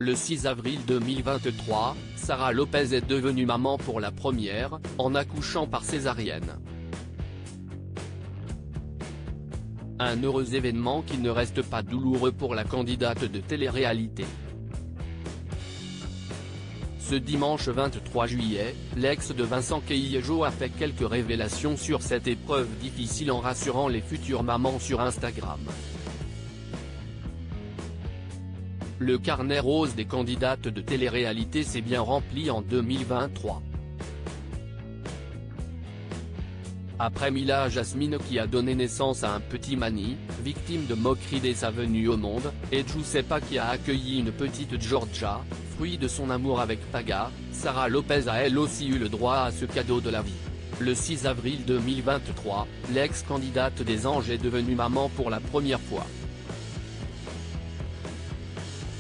Le 6 avril 2023, Sara Lopez est devenue maman pour la première, en accouchant par césarienne. Un heureux événement qui ne reste pas douloureux pour la candidate de télé-réalité. Ce dimanche 23 juillet, l'ex de Vincent Queijo a fait quelques révélations sur cette épreuve difficile en rassurant les futures mamans sur Instagram. Le carnet rose des candidates de télé-réalité s'est bien rempli en 2023. Après Mila Jasmine qui a donné naissance à un petit Mani, victime de moqueries dès sa venue au monde, et Giuseppa qui a accueilli une petite Giorgia, fruit de son amour avec Paga, Sara Lopez a elle aussi eu le droit à ce cadeau de la vie. Le 6 avril 2023, l'ex-candidate des Anges est devenue maman pour la première fois.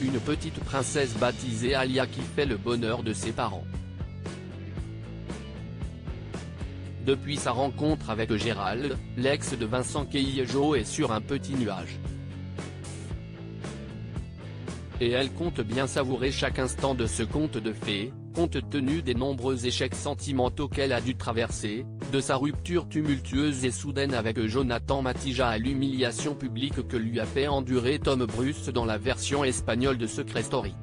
Une petite princesse baptisée Alia qui fait le bonheur de ses parents. Depuis sa rencontre avec Gérald, l'ex de Vincent Queijo est sur un petit nuage. Et elle compte bien savourer chaque instant de ce conte de fées, compte tenu des nombreux échecs sentimentaux qu'elle a dû traverser, de sa rupture tumultueuse et soudaine avec Jonathan Matija à l'humiliation publique que lui a fait endurer Tom Bruce dans la version espagnole de Secret Story.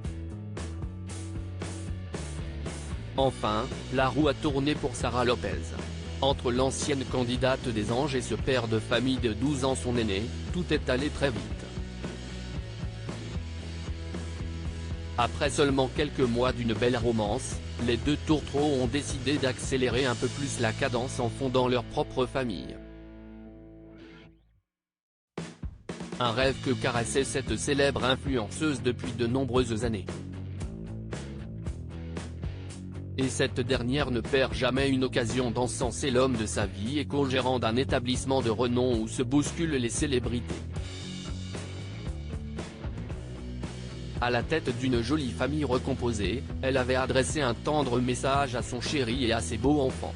Enfin, la roue a tourné pour Sara Lopez. Entre l'ancienne candidate des Anges et ce père de famille de 12 ans son aîné, tout est allé très vite. Après seulement quelques mois d'une belle romance, les deux tourtereaux ont décidé d'accélérer un peu plus la cadence en fondant leur propre famille. Un rêve que caressait cette célèbre influenceuse depuis de nombreuses années. Et cette dernière ne perd jamais une occasion d'encenser l'homme de sa vie et co-gérant d'un établissement de renom où se bousculent les célébrités. À la tête d'une jolie famille recomposée, elle avait adressé un tendre message à son chéri et à ses beaux enfants.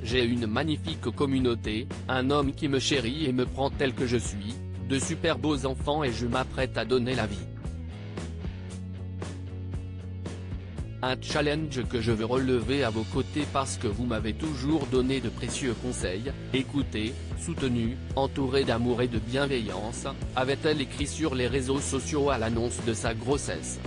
J'ai une magnifique communauté, un homme qui me chérit et me prend tel que je suis, de super beaux enfants et je m'apprête à donner la vie. Un challenge que je veux relever à vos côtés parce que vous m'avez toujours donné de précieux conseils, écouté, soutenu, entouré d'amour et de bienveillance, avait-elle écrit sur les réseaux sociaux à l'annonce de sa grossesse.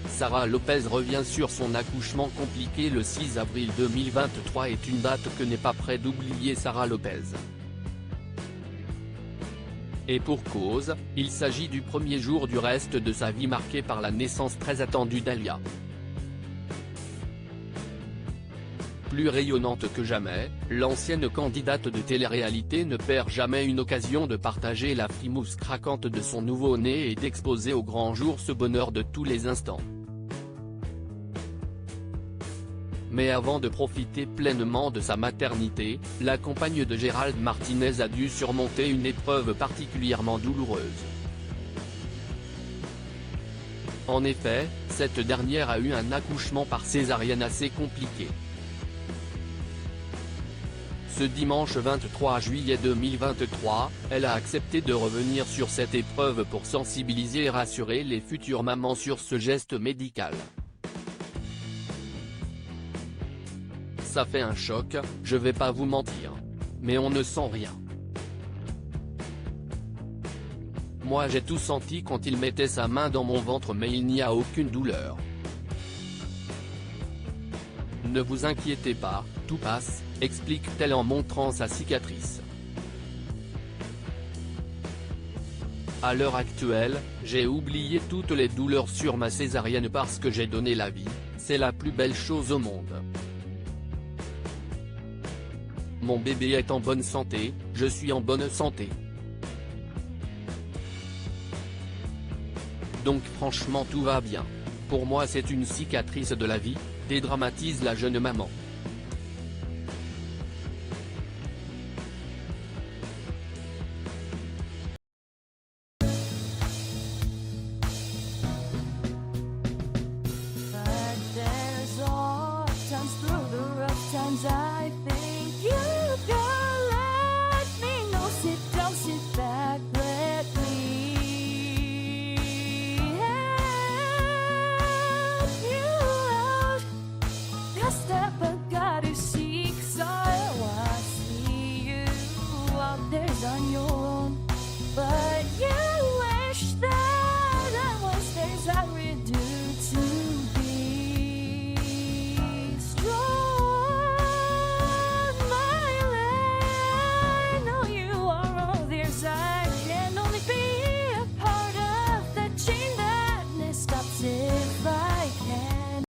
Sara Lopez revient sur son accouchement compliqué le 6 avril 2023 est une date que n'est pas près d'oublier Sara Lopez. Et pour cause, il s'agit du premier jour du reste de sa vie marqué par la naissance très attendue d'Alia. Plus rayonnante que jamais, l'ancienne candidate de télé-réalité ne perd jamais une occasion de partager la frimousse craquante de son nouveau-né et d'exposer au grand jour ce bonheur de tous les instants. Mais avant de profiter pleinement de sa maternité, la compagne de Gérald Martinez a dû surmonter une épreuve particulièrement douloureuse. En effet, cette dernière a eu un accouchement par césarienne assez compliqué. Ce dimanche 23 juillet 2023, elle a accepté de revenir sur cette épreuve pour sensibiliser et rassurer les futures mamans sur ce geste médical. Ça fait un choc, je vais pas vous mentir. Mais on ne sent rien. Moi j'ai tout senti quand il mettait sa main dans mon ventre mais il n'y a aucune douleur. Ne vous inquiétez pas, tout passe, explique-t-elle en montrant sa cicatrice. À l'heure actuelle, j'ai oublié toutes les douleurs sur ma césarienne parce que j'ai donné la vie, c'est la plus belle chose au monde. Mon bébé est en bonne santé, je suis en bonne santé. Donc franchement tout va bien. Pour moi c'est une cicatrice de la vie, dédramatise la jeune maman. I think you can let me know. Sit down, sit back. on your own. But yeah.